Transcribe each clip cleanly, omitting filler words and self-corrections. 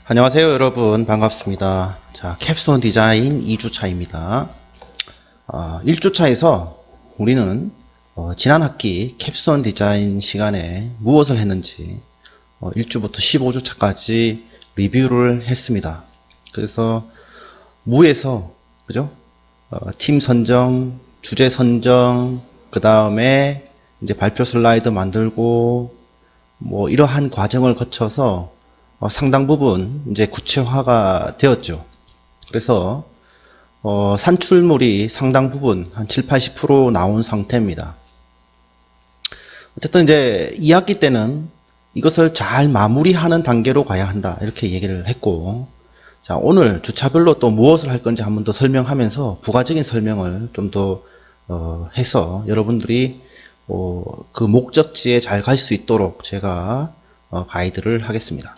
안녕하세요 여러분, 반갑습니다. 자, 캡스톤 디자인 2주차입니다. 1주차에서 우리는 지난 학기 캡스톤 디자인 시간에 무엇을 했는지 1주부터 15주차까지 리뷰를 했습니다. 그래서 무에서 그죠? 팀 선정, 주제 선정, 그 다음에 이제 발표 슬라이드 만들고 뭐 이러한 과정을 거쳐서 상당 부분 이제 구체화가 되었죠. 그래서 산출물이 상당 부분 한 7, 80% 나온 상태입니다. 어쨌든 이제 2학기 때는 이것을 잘 마무리하는 단계로 가야 한다, 이렇게 얘기를 했고, 자, 오늘 주차별로 또 무엇을 할 건지 한 번 더 설명하면서 부가적인 설명을 좀 더 해서 여러분들이 그 목적지에 잘 갈 수 있도록 제가 가이드를 하겠습니다.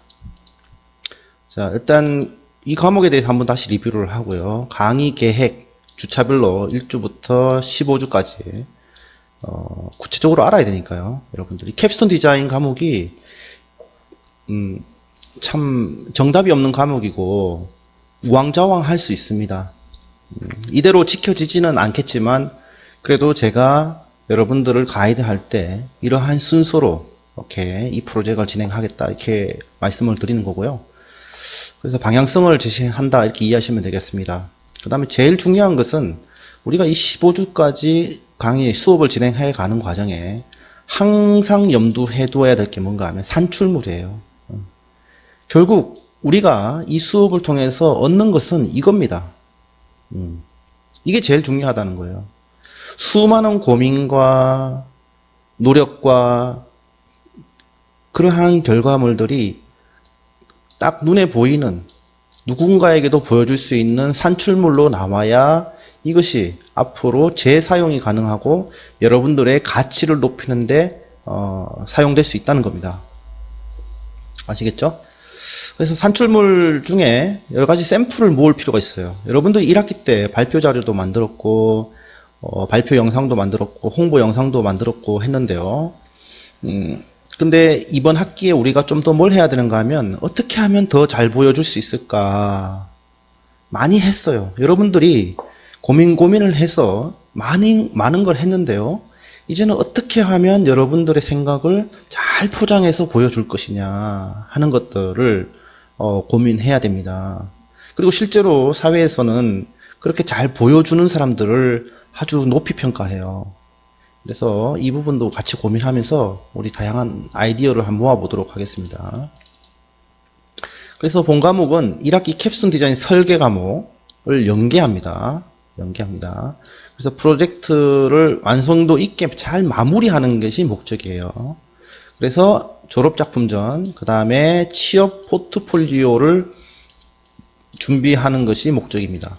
자, 일단 이 과목에 대해서 한번 다시 리뷰를 하고요. 강의 계획 주차별로 1주부터 15주까지 구체적으로 알아야 되니까요. 여러분들이 캡스톤 디자인 과목이 참 정답이 없는 과목이고 우왕좌왕 할 수 있습니다. 이대로 지켜지지는 않겠지만 그래도 제가 여러분들을 가이드할 때 이러한 순서로 이렇게 이 프로젝트를 진행하겠다, 이렇게 말씀을 드리는 거고요. 그래서 방향성을 제시한다, 이렇게 이해하시면 되겠습니다. 그 다음에 제일 중요한 것은 우리가 이 15주까지 강의 수업을 진행해 가는 과정에 항상 염두해 두어야 될 게 뭔가 하면 산출물이에요. 결국 우리가 이 수업을 통해서 얻는 것은 이겁니다. 이게 제일 중요하다는 거예요. 수많은 고민과 노력과 그러한 결과물들이 딱 눈에 보이는, 누군가에게도 보여줄 수 있는 산출물로 나와야 이것이 앞으로 재사용이 가능하고 여러분들의 가치를 높이는데 사용될 수 있다는 겁니다. 아시겠죠? 그래서 산출물 중에 여러 가지 샘플을 모을 필요가 있어요. 여러분들 1학기 때 발표 자료도 만들었고 발표 영상도 만들었고 홍보 영상도 만들었고 했는데요. 근데 이번 학기에 우리가 좀 더 뭘 해야 되는가 하면 어떻게 하면 더 잘 보여줄 수 있을까 많이 했어요. 여러분들이 고민을 해서 많은 걸 했는데요. 이제는 어떻게 하면 여러분들의 생각을 잘 포장해서 보여줄 것이냐 하는 것들을 고민해야 됩니다. 그리고 실제로 사회에서는 그렇게 잘 보여주는 사람들을 아주 높이 평가해요. 그래서 이 부분도 같이 고민하면서 우리 다양한 아이디어를 한번 모아보도록 하겠습니다. 그래서 본 과목은 1학기 캡스톤 디자인 설계 과목을 연계합니다. 그래서 프로젝트를 완성도 있게 잘 마무리하는 것이 목적이에요. 그래서 졸업작품 전, 그 다음에 취업 포트폴리오를 준비하는 것이 목적입니다.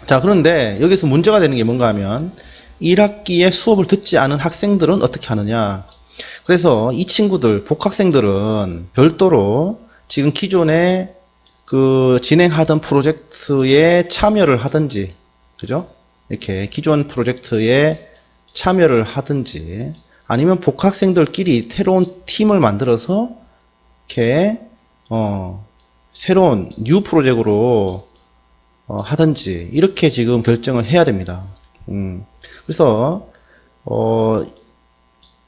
자, 그런데 여기서 문제가 되는 게 뭔가 하면 1학기에 수업을 듣지 않은 학생들은 어떻게 하느냐. 그래서 이 친구들, 복학생들은 별도로 지금 기존에 진행하던 프로젝트에 참여를 하든지, 그죠? 이렇게 기존 프로젝트에 참여를 하든지, 아니면 복학생들끼리 새로운 팀을 만들어서 이렇게 새로운 뉴 프로젝트로 하든지, 이렇게 지금 결정을 해야 됩니다. 그래서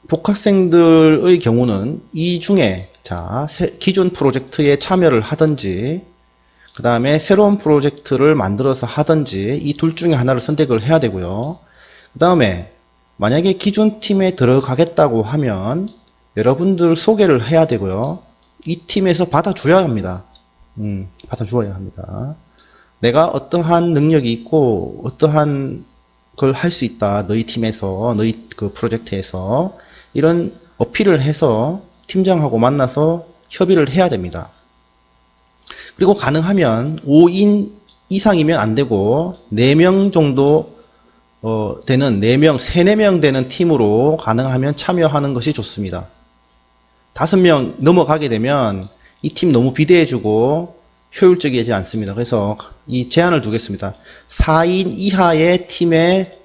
복학생들의 경우는 이 중에 기존 프로젝트에 참여를 하든지 그 다음에 새로운 프로젝트를 만들어서 하든지 이 둘 중에 하나를 선택을 해야 되고요. 그 다음에 만약에 기존 팀에 들어가겠다고 하면 여러분들 소개를 해야 되고요. 이 팀에서 받아줘야 합니다. 받아주어야 합니다. 내가 어떠한 능력이 있고 어떠한 걸 할 수 있다, 너희 팀에서, 너희 그 프로젝트에서, 이런 어필을 해서 팀장하고 만나서 협의를 해야 됩니다. 그리고 가능하면 5인 이상이면 안 되고 4명 정도 되는 4명 되는 팀으로 가능하면 참여하는 것이 좋습니다. 5명 넘어가게 되면 이 팀 너무 비대해지고 효율적이지 않습니다. 그래서 이 제한을 두겠습니다. 4인 이하의 팀에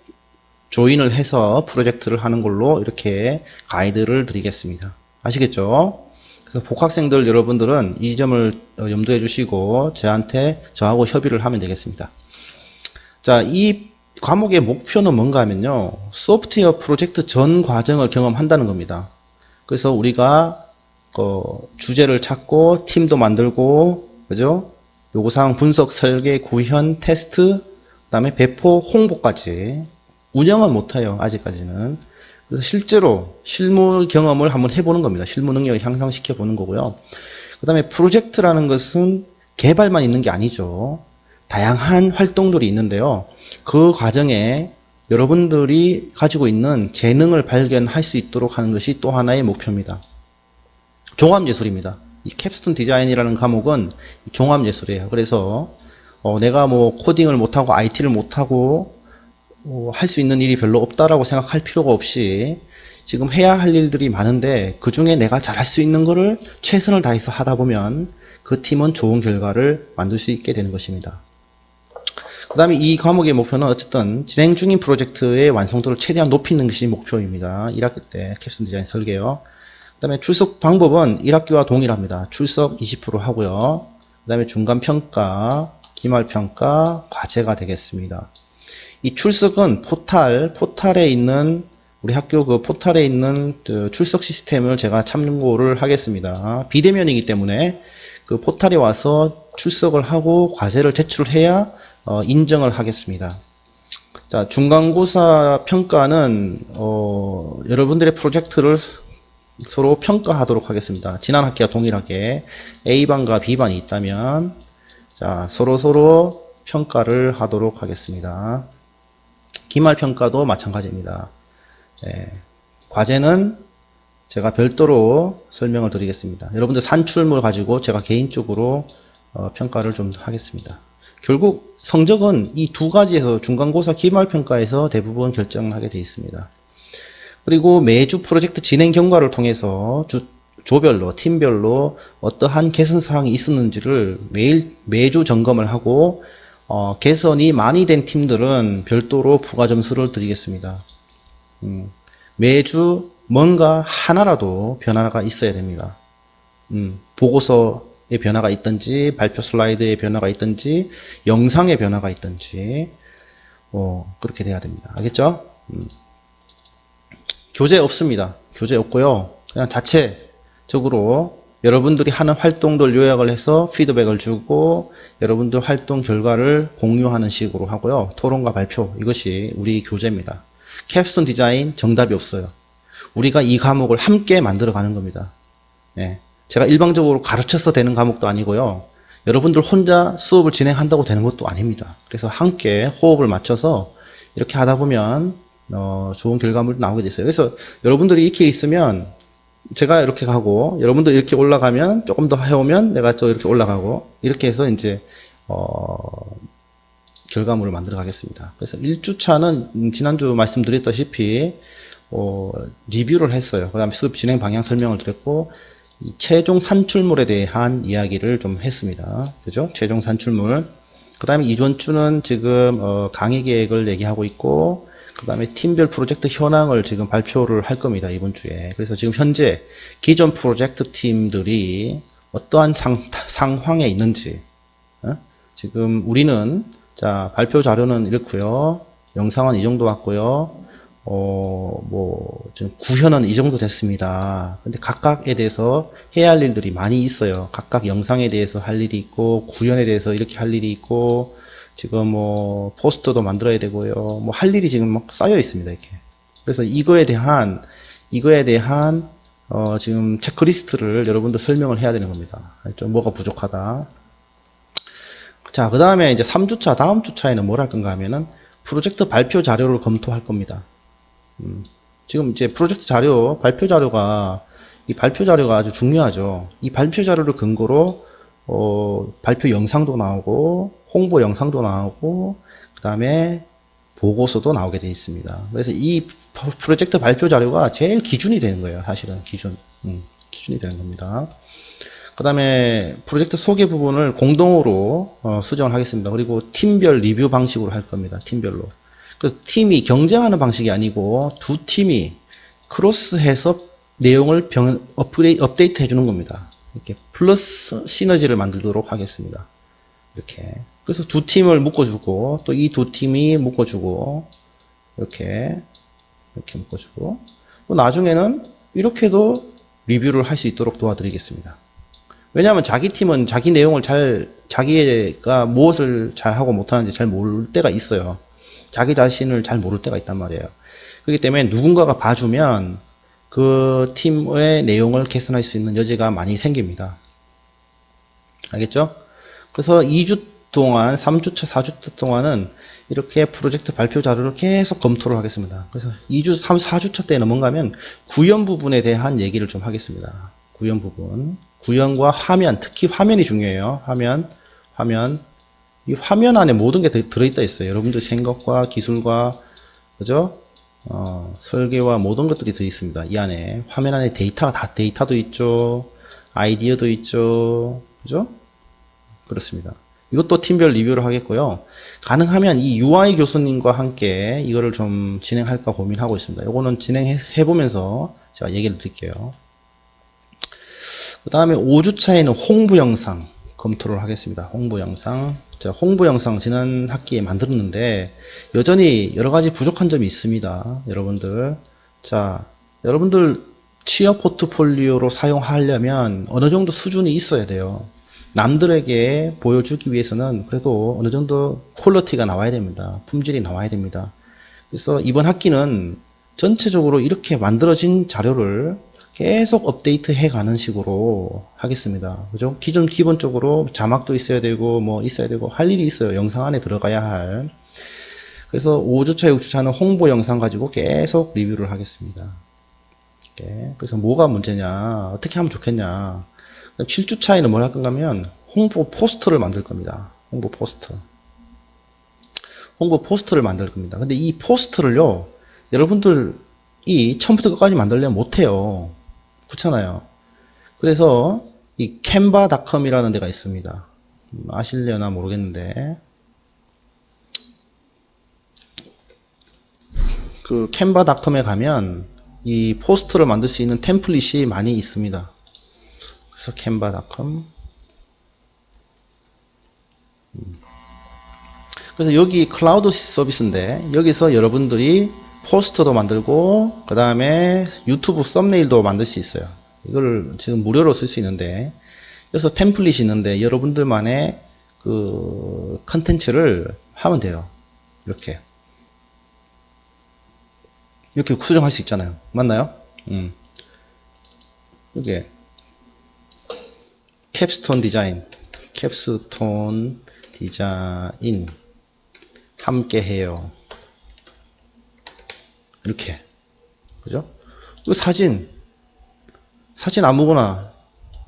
조인을 해서 프로젝트를 하는 걸로 이렇게 가이드를 드리겠습니다. 아시겠죠? 그래서 복학생들 여러분들은 이 점을 염두해 주시고 저하고 협의를 하면 되겠습니다. 자, 이 과목의 목표는 뭔가 하면요. 소프트웨어 프로젝트 전 과정을 경험한다는 겁니다. 그래서 우리가 주제를 찾고 팀도 만들고, 그죠? 요구사항 분석, 설계, 구현, 테스트, 그 다음에 배포, 홍보까지. 운영은 못해요, 아직까지는. 그래서 실제로 실무 경험을 한번 해보는 겁니다. 실무 능력을 향상시켜 보는 거고요. 그 다음에 프로젝트라는 것은 개발만 있는 게 아니죠. 다양한 활동들이 있는데요. 그 과정에 여러분들이 가지고 있는 재능을 발견할 수 있도록 하는 것이 또 하나의 목표입니다. 종합예술입니다. 이 캡스톤 디자인이라는 과목은 종합예술이에요. 그래서 내가 뭐 코딩을 못하고 IT를 못하고 할 수 있는 일이 별로 없다라고 생각할 필요가 없이 지금 해야 할 일들이 많은데 그 중에 내가 잘할 수 있는 거를 최선을 다해서 하다 보면 그 팀은 좋은 결과를 만들 수 있게 되는 것입니다. 그 다음에 이 과목의 목표는 어쨌든 진행 중인 프로젝트의 완성도를 최대한 높이는 것이 목표입니다. 1학기 때 캡스톤 디자인 설계요. 그 다음에 출석 방법은 1학기와 동일합니다. 출석 20% 하고요. 그 다음에 중간평가, 기말평가, 과제가 되겠습니다. 이 출석은 포탈에 있는 우리 학교 그 포탈에 있는 출석 시스템을 제가 참고를 하겠습니다. 비대면이기 때문에 그 포탈에 와서 출석을 하고 과제를 제출해야 인정을 하겠습니다. 자, 중간고사 평가는 여러분들의 프로젝트를 서로 평가하도록 하겠습니다. 지난 학기와 동일하게 A반과 B반이 있다면 자, 서로 평가를 하도록 하겠습니다. 기말평가도 마찬가지입니다. 과제는 제가 별도로 설명을 드리겠습니다. 여러분들 산출물 가지고 제가 개인적으로 평가를 좀 하겠습니다. 결국 성적은 이 두 가지에서 중간고사 기말평가에서 대부분 결정하게 되어 있습니다. 그리고 매주 프로젝트 진행 경과를 통해서 조별로 팀별로 어떠한 개선사항이 있었는지를 매주 점검을 하고 개선이 많이 된 팀들은 별도로 부가 점수를 드리겠습니다. 매주 뭔가 하나라도 변화가 있어야 됩니다. 보고서에 변화가 있든지 발표 슬라이드에 변화가 있든지 영상에 변화가 있든지 그렇게 돼야 됩니다. 알겠죠? 교재 없습니다. 교재 없고요. 그냥 자체적으로 여러분들이 하는 활동들 요약을 해서 피드백을 주고 여러분들 활동 결과를 공유하는 식으로 하고요. 토론과 발표, 이것이 우리 교재입니다. 캡스톤 디자인 정답이 없어요. 우리가 이 과목을 함께 만들어 가는 겁니다. 제가 일방적으로 가르쳐서 되는 과목도 아니고요. 여러분들 혼자 수업을 진행한다고 되는 것도 아닙니다. 그래서 함께 호흡을 맞춰서 이렇게 하다 보면 좋은 결과물이 나오게 됐어요. 그래서 여러분들이 이렇게 있으면 제가 이렇게 가고 여러분들 이렇게 올라가면 조금 더 해오면 내가 또 이렇게 올라가고 이렇게 해서 이제 결과물을 만들어 가겠습니다. 그래서 1주차는 지난주 말씀드렸다시피 리뷰를 했어요. 그 다음에 수업 진행 방향 설명을 드렸고 이 최종 산출물에 대한 이야기를 좀 했습니다. 그죠? 최종 산출물. 그 다음에 이번 주는 지금 강의 계획을 얘기하고 있고 그 다음에 팀별 프로젝트 현황을 지금 발표를 할 겁니다. 이번 주에. 그래서 지금 현재 기존 프로젝트 팀들이 어떠한 상황에 있는지 지금 우리는 자 발표 자료는 이렇고요. 영상은 이 정도 왔고요. 지금 구현은 이 정도 됐습니다. 근데 각각에 대해서 해야 할 일들이 많이 있어요. 각각 영상에 대해서 할 일이 있고 구현에 대해서 이렇게 할 일이 있고 지금 포스터도 만들어야 되고요. 할 일이 지금 막 쌓여 있습니다. 이렇게. 그래서 이거에 대한 지금 체크리스트를 여러분들 설명을 해야 되는 겁니다. 좀 뭐가 부족하다. 자, 그 다음에 이제 3주차, 다음 주차에는 뭘 할 건가 하면은 프로젝트 발표 자료를 검토할 겁니다. 지금 이제 프로젝트 자료, 이 발표 자료가 아주 중요하죠. 이 발표 자료를 근거로 발표 영상도 나오고 홍보 영상도 나오고 그 다음에 보고서도 나오게 되어 있습니다. 그래서 이 프로젝트 발표 자료가 제일 기준이 되는 거예요. 사실은 기준이 되는 겁니다. 그 다음에 프로젝트 소개 부분을 공동으로 수정을 하겠습니다. 그리고 팀별 리뷰 방식으로 할 겁니다. 팀별로. 그래서 팀이 경쟁하는 방식이 아니고 두 팀이 크로스해서 내용을 업데이트 해주는 겁니다. 이렇게 플러스 시너지를 만들도록 하겠습니다. 이렇게. 그래서 두 팀을 묶어주고, 또 이 두 팀이 묶어주고, 이렇게 묶어주고, 또 나중에는 이렇게도 리뷰를 할 수 있도록 도와드리겠습니다. 왜냐하면 자기 팀은 자기 내용을 자기가 무엇을 잘하고 못하는지 잘 모를 때가 있어요. 자기 자신을 잘 모를 때가 있단 말이에요. 그렇기 때문에 누군가가 봐주면 그 팀의 내용을 개선할 수 있는 여지가 많이 생깁니다. 알겠죠? 그래서 2주 동안, 3주차, 4주차 동안은 이렇게 프로젝트 발표 자료를 계속 검토를 하겠습니다. 그래서 2주, 3, 4주차 때 넘어가면 구현 부분에 대한 얘기를 좀 하겠습니다. 구현 부분. 구현과 화면, 특히 화면이 중요해요. 화면. 이 화면 안에 모든 게 들어있다 있어요. 여러분들 생각과 기술과, 그죠? 설계와 모든 것들이 들어있습니다. 이 안에. 화면 안에 데이터도 있죠. 아이디어도 있죠. 그죠? 그렇습니다. 이것도 팀별 리뷰를 하겠고요. 가능하면 이 UI 교수님과 함께 이거를 좀 진행할까 고민하고 있습니다. 이거는 진행해보면서 제가 얘기를 드릴게요. 그 다음에 5주차에는 홍보 영상 검토를 하겠습니다. 홍보 영상. 자, 홍보 영상 지난 학기에 만들었는데 여전히 여러가지 부족한 점이 있습니다. 여러분들. 자, 여러분들 취업 포트폴리오로 사용하려면 어느 정도 수준이 있어야 돼요. 남들에게 보여주기 위해서는 그래도 어느 정도 퀄리티가 나와야 됩니다. 품질이 나와야 됩니다. 그래서 이번 학기는 전체적으로 이렇게 만들어진 자료를 계속 업데이트 해가는 식으로 하겠습니다. 그죠? 기본적으로 자막도 있어야 되고, 뭐 있어야 되고, 할 일이 있어요. 영상 안에 들어가야 할. 그래서 5주차, 6주차는 홍보 영상 가지고 계속 리뷰를 하겠습니다. 이렇게. 그래서 뭐가 문제냐, 어떻게 하면 좋겠냐. 7주차에는 뭘 할 건가 하면 홍보 포스터를 만들 겁니다. 홍보 포스터를 만들 겁니다. 근데 이 포스터를요, 여러분들이 처음부터 끝까지 만들려면 못해요. 그렇잖아요. 그래서 이 canva.com이라는 데가 있습니다. 아실려나 모르겠는데 그 canva.com에 가면 이 포스터를 만들 수 있는 템플릿이 많이 있습니다. 그래서 canva.com. 그래서 여기 클라우드 서비스인데 여기서 여러분들이 포스터도 만들고 그 다음에 유튜브 썸네일도 만들 수 있어요. 이걸 지금 무료로 쓸 수 있는데 그래서 템플릿이 있는데 여러분들만의 그 컨텐츠를 하면 돼요. 이렇게 수정할 수 있잖아요. 맞나요? 이게 캡스톤 디자인 함께 해요. 이렇게. 그죠? 그 사진 아무거나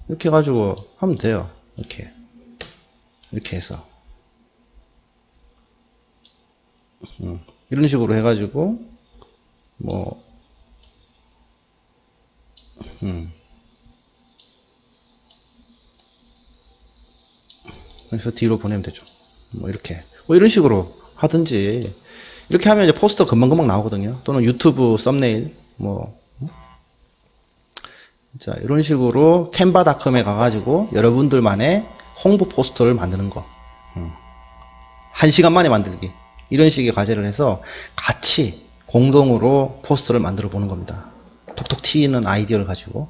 이렇게 해가지고 하면 돼요. 이렇게 해서. 이런 식으로 해가지고, 그래서 뒤로 보내면 되죠. 이렇게. 이런 식으로 하든지, 이렇게 하면 이제 포스터 금방금방 나오거든요. 또는 유튜브 썸네일, 자, 이런 식으로 canva.com에 가가지고 여러분들만의 홍보 포스터를 만드는 거. 1시간 만에 만들기. 이런 식의 과제를 해서 같이 공동으로 포스터를 만들어 보는 겁니다. 톡톡 튀는 아이디어를 가지고.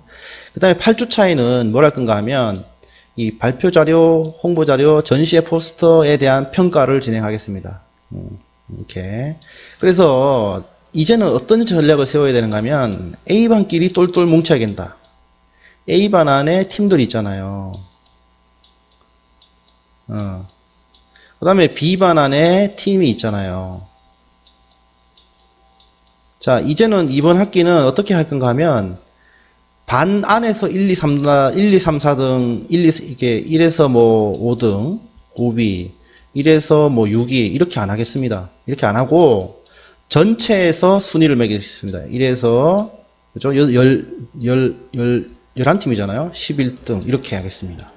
그 다음에 8주차에는 뭘 할 건가 하면 이 발표 자료, 홍보 자료, 전시회 포스터에 대한 평가를 진행하겠습니다. 이렇게. 그래서 이제는 어떤 전략을 세워야 되는가 하면 A반끼리 똘똘 뭉쳐야 된다. A반 안에 팀들이 있잖아요. 그 다음에 B반 안에 팀이 있잖아요. 자, 이제는 이번 학기는 어떻게 할 건가 하면 반 안에서 1, 2, 3, 4등, 이게 1에서 뭐 5등, 5비, 1에서 뭐 6위, 이렇게 안 하겠습니다. 이렇게 안 하고, 전체에서 순위를 매기겠습니다. 1에서, 그죠? 11팀이잖아요. 11등, 이렇게 하겠습니다.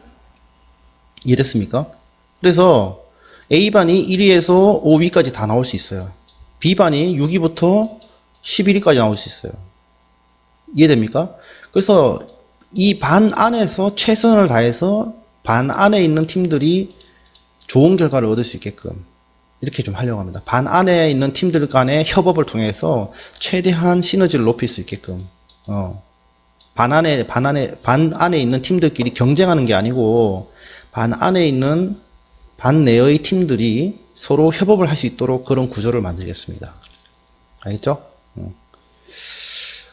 이해됐습니까? 그래서, A반이 1위에서 5위까지 다 나올 수 있어요. B반이 6위부터 11위까지 나올 수 있어요. 이해됩니까? 그래서 이 반 안에서 최선을 다해서 반 안에 있는 팀들이 좋은 결과를 얻을 수 있게끔 이렇게 좀 하려고 합니다. 반 안에 있는 팀들 간의 협업을 통해서 최대한 시너지를 높일 수 있게끔 반 안에 있는 팀들끼리 경쟁하는 게 아니고 반 내의 팀들이 서로 협업을 할 수 있도록 그런 구조를 만들겠습니다. 알겠죠?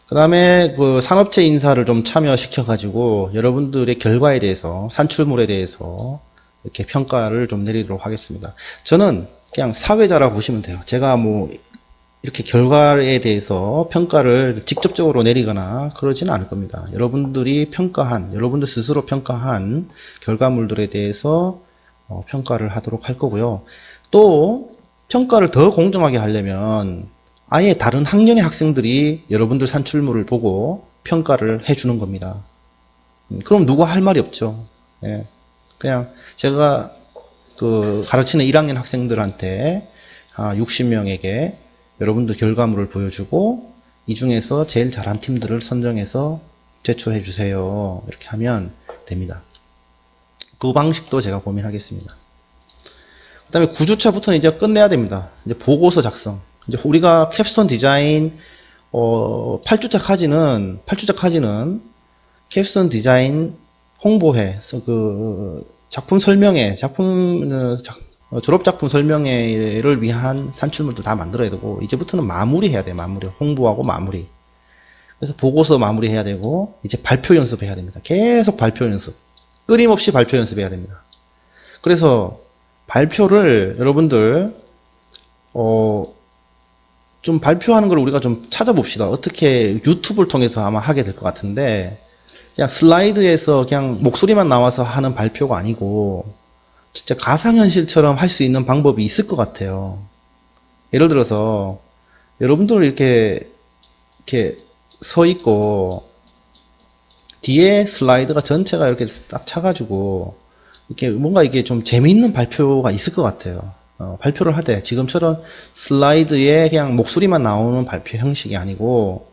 그 다음에 그 산업체 인사를 좀 참여시켜 가지고 여러분들의 결과에 대해서, 산출물에 대해서 이렇게 평가를 좀 내리도록 하겠습니다. 저는 그냥 사회자라고 보시면 돼요. 제가 뭐 이렇게 결과에 대해서 평가를 직접적으로 내리거나 그러지는 않을 겁니다. 여러분들 스스로 평가한 결과물들에 대해서 평가를 하도록 할 거고요. 또 평가를 더 공정하게 하려면 아예 다른 학년의 학생들이 여러분들 산출물을 보고 평가를 해주는 겁니다. 그럼 누가 할 말이 없죠. 예. 그냥 제가 그 가르치는 1학년 학생들한테 60명에게 여러분들 결과물을 보여주고 이 중에서 제일 잘한 팀들을 선정해서 제출해 주세요. 이렇게 하면 됩니다. 그 방식도 제가 고민하겠습니다. 그 다음에 9주차부터는 이제 끝내야 됩니다. 이제 보고서 작성. 이제 우리가 캡스톤 디자인 8주차까지는 캡스톤 디자인 홍보회, 그 작품 설명회, 졸업 작품 설명회를 위한 산출물도 다 만들어야 되고 이제부터는 마무리해야 돼요. 홍보하고 마무리. 그래서 보고서 마무리해야 되고 이제 발표 연습해야 됩니다. 계속 발표 연습. 끊임없이 발표 연습해야 됩니다. 그래서 발표를 여러분들 좀 발표하는 걸 우리가 좀 찾아봅시다. 어떻게 유튜브를 통해서 아마 하게 될 것 같은데 그냥 슬라이드에서 그냥 목소리만 나와서 하는 발표가 아니고 진짜 가상현실처럼 할 수 있는 방법이 있을 것 같아요. 예를 들어서 여러분들 이렇게 서 있고 뒤에 슬라이드가 전체가 이렇게 딱 차가지고 이렇게 뭔가 이게 좀 재미있는 발표가 있을 것 같아요. 발표를 하되 지금처럼 슬라이드에 그냥 목소리만 나오는 발표 형식이 아니고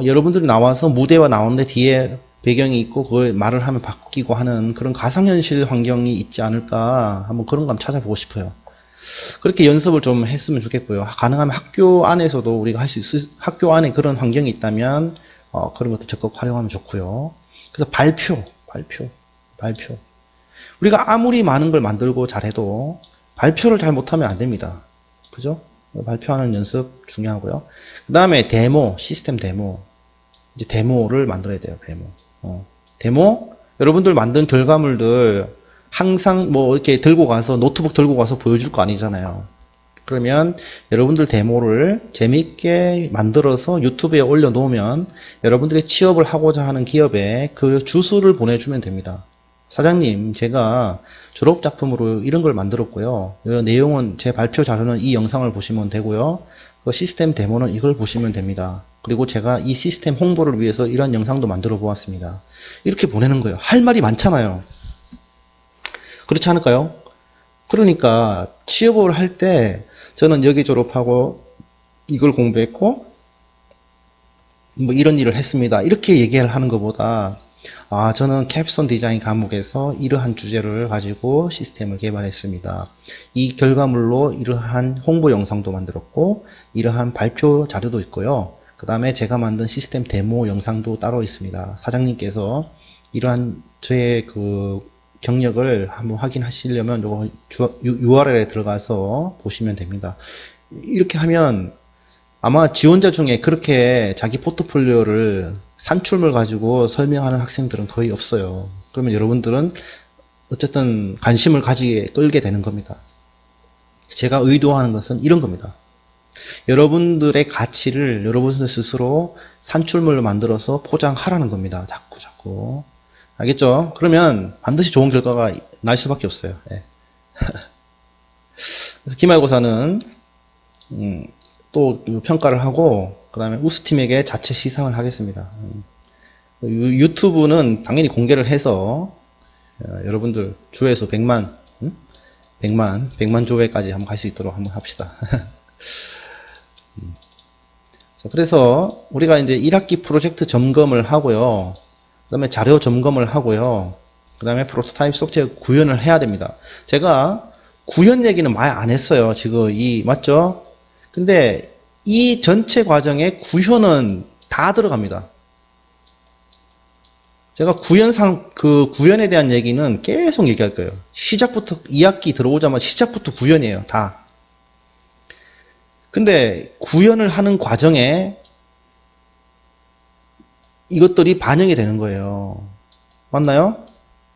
여러분들이 나와서 무대와 나오는데 뒤에 배경이 있고 그걸 말을 하면 바뀌고 하는 그런 가상현실 환경이 있지 않을까 한번 그런 거 한번 찾아보고 싶어요. 그렇게 연습을 좀 했으면 좋겠고요. 가능하면 학교 안에서도 우리가 할 수 학교 안에 그런 환경이 있다면 그런 것도 적극 활용하면 좋고요. 그래서 발표. 우리가 아무리 많은 걸 만들고 잘해도 발표를 잘 못하면 안 됩니다. 그죠? 발표하는 연습 중요하고요. 그 다음에 시스템 데모. 이제 데모를 만들어야 돼요, 데모. 여러분들 만든 결과물들 항상 뭐 이렇게 노트북 들고 가서 보여줄 거 아니잖아요. 그러면 여러분들 데모를 재미있게 만들어서 유튜브에 올려놓으면 여러분들이 취업을 하고자 하는 기업에 그 주소를 보내주면 됩니다. 사장님, 제가 졸업작품으로 이런 걸 만들었고요. 내용은 제 발표 자료는 이 영상을 보시면 되고요. 그 시스템 데모는 이걸 보시면 됩니다. 그리고 제가 이 시스템 홍보를 위해서 이런 영상도 만들어 보았습니다. 이렇게 보내는 거예요. 할 말이 많잖아요. 그렇지 않을까요? 그러니까 취업을 할 때 저는 여기 졸업하고 이걸 공부했고 뭐 이런 일을 했습니다. 이렇게 얘기를 하는 것보다 저는 캡스톤 디자인 과목에서 이러한 주제를 가지고 시스템을 개발했습니다. 이 결과물로 이러한 홍보 영상도 만들었고 이러한 발표 자료도 있고요. 그 다음에 제가 만든 시스템 데모 영상도 따로 있습니다. 사장님께서 이러한 저의 그 경력을 한번 확인하시려면 요거 URL에 들어가서 보시면 됩니다. 이렇게 하면 아마 지원자 중에 그렇게 자기 포트폴리오를 산출물 가지고 설명하는 학생들은 거의 없어요. 그러면 여러분들은 어쨌든 관심을 끌게 되는 겁니다. 제가 의도하는 것은 이런 겁니다. 여러분들의 가치를 여러분들 스스로 산출물로 만들어서 포장하라는 겁니다. 자꾸. 알겠죠? 그러면 반드시 좋은 결과가 날 수밖에 없어요. 예. 그래서 기말고사는 또 평가를 하고 그 다음에 우수팀에게 자체 시상을 하겠습니다. 유튜브는 당연히 공개를 해서 여러분들 조회수 100만 조회까지 한번 갈 수 있도록 한번 합시다. 그래서 우리가 이제 1학기 프로젝트 점검을 하고요. 그 다음에 자료 점검을 하고요. 그 다음에 프로토타입 소프트웨어 구현을 해야 됩니다. 제가 구현 얘기는 많이 안 했어요. 지금 맞죠? 근데 이 전체 과정에 구현은 다 들어갑니다. 제가 구현에 대한 얘기는 계속 얘기할 거예요. 시작부터, 2학기 들어오자마자 시작부터 구현이에요. 다. 근데 구현을 하는 과정에 이것들이 반영이 되는 거예요. 맞나요?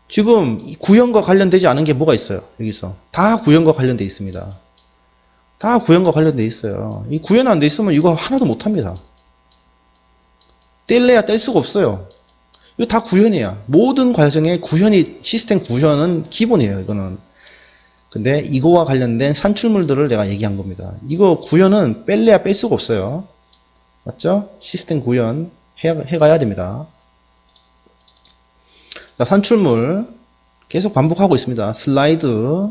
지금 구현과 관련되지 않은 게 뭐가 있어요? 여기서. 다 구현과 관련돼 있습니다. 다 구현과 관련돼 있어요. 이 구현 안 돼 있으면 이거 하나도 못 합니다. 뗄래야 뗄 수가 없어요. 이거 다 구현이야. 모든 과정에 시스템 구현은 기본이에요, 이거는. 근데 이거와 관련된 산출물들을 내가 얘기한 겁니다. 이거 구현은 뺄래야 뺄 수가 없어요. 맞죠? 시스템 구현 해가야 됩니다. 자, 산출물 계속 반복하고 있습니다. 슬라이드,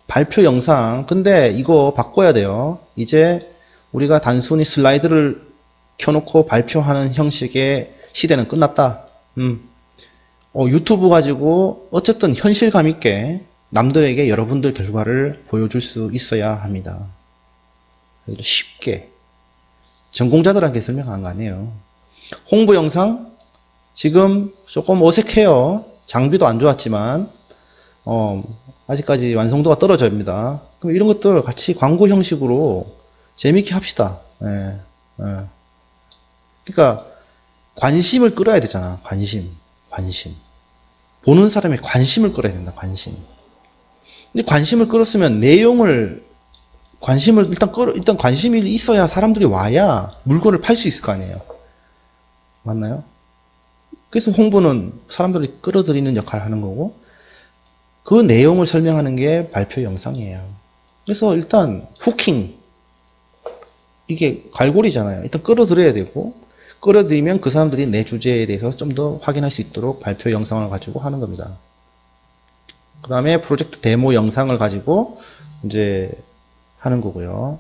발표 영상. 근데 이거 바꿔야 돼요. 이제 우리가 단순히 슬라이드를 켜놓고 발표하는 형식의 시대는 끝났다. 유튜브 가지고 어쨌든 현실감 있게 남들에게 여러분들 결과를 보여줄 수 있어야 합니다. 쉽게 전공자들한테 설명한 거 아니에요. 홍보 영상 지금 조금 어색해요. 장비도 안 좋았지만 아직까지 완성도가 떨어집니다. 그럼 이런 것들 같이 광고 형식으로 재밌게 합시다. 예, 예. 그러니까 관심을 끌어야 되잖아. 관심. 보는 사람의 관심을 끌어야 된다. 관심. 근데 관심을 끌었으면 일단 관심이 있어야 사람들이 와야 물건을 팔 수 있을 거 아니에요. 맞나요? 그래서 홍보는 사람들을 끌어들이는 역할을 하는 거고, 그 내용을 설명하는 게 발표 영상이에요. 그래서 일단 후킹, 이게 갈고리잖아요. 일단 끌어들여야 되고, 끌어들이면 그 사람들이 내 주제에 대해서 좀 더 확인할 수 있도록 발표 영상을 가지고 하는 겁니다. 그 다음에 프로젝트 데모 영상을 가지고 이제 하는 거고요.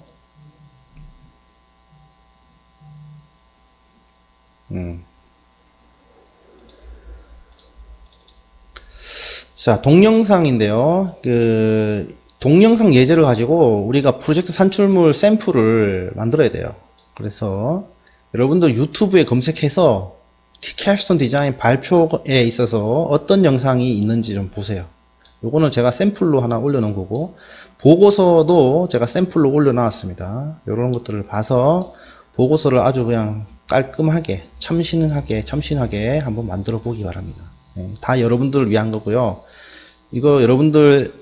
자, 동영상인데요. 동영상 예제를 가지고 우리가 프로젝트 산출물 샘플을 만들어야 돼요. 그래서 여러분들 유튜브에 검색해서 캡스톤 디자인 발표에 있어서 어떤 영상이 있는지 좀 보세요. 요거는 제가 샘플로 하나 올려놓은 거고, 보고서도 제가 샘플로 올려놨습니다. 이런 것들을 봐서 보고서를 아주 그냥 깔끔하게 참신하게 한번 만들어 보기 바랍니다. 다 여러분들을 위한 거고요. 이거 여러분들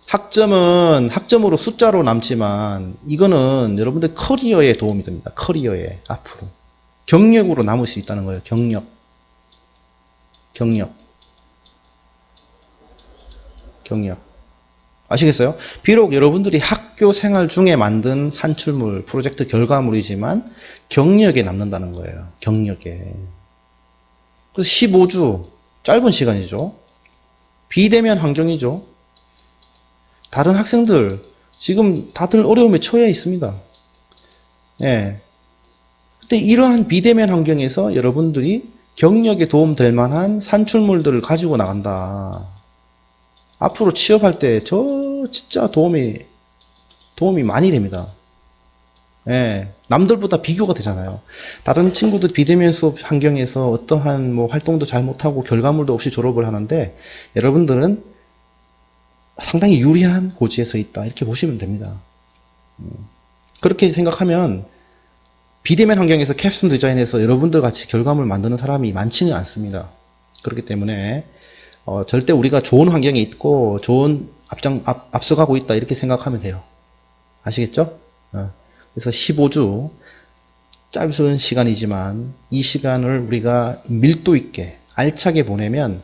학점은 학점으로 숫자로 남지만 이거는 여러분들 커리어에 도움이 됩니다. 커리어에 앞으로 경력으로 남을 수 있다는 거예요. 경력 아시겠어요? 비록 여러분들이 학교 생활 중에 만든 산출물, 프로젝트 결과물이지만 경력에 남는다는 거예요. 경력에. 그래서 15주 짧은 시간이죠. 비대면 환경이죠. 다른 학생들 지금 다들 어려움에 처해 있습니다. 예. 근데 이러한 비대면 환경에서 여러분들이 경력에 도움될 만한 산출물들을 가지고 나간다. 앞으로 취업할 때 진짜 도움이 많이 됩니다. 예. 남들보다 비교가 되잖아요. 다른 친구들 비대면 수업 환경에서 어떠한 활동도 잘 못하고 결과물도 없이 졸업을 하는데 여러분들은 상당히 유리한 고지에 서 있다. 이렇게 보시면 됩니다. 그렇게 생각하면 비대면 환경에서 캡스톤 디자인에서 여러분들 같이 결과물 만드는 사람이 많지는 않습니다. 그렇기 때문에 절대 우리가 좋은 환경에 있고 좋은 앞서가고 있다 이렇게 생각하면 돼요. 아시겠죠? 그래서 15주 짧은 시간이지만 이 시간을 우리가 밀도 있게 알차게 보내면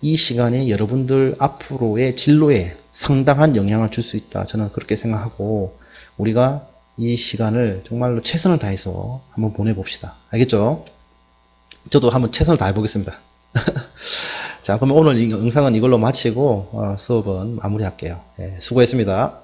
이 시간이 여러분들 앞으로의 진로에 상당한 영향을 줄 수 있다. 저는 그렇게 생각하고 우리가 이 시간을 정말로 최선을 다해서 한번 보내봅시다. 알겠죠? 저도 한번 최선을 다해 보겠습니다. 자, 그럼 오늘 이 영상은 이걸로 마치고 수업은 마무리할게요. 수고했습니다.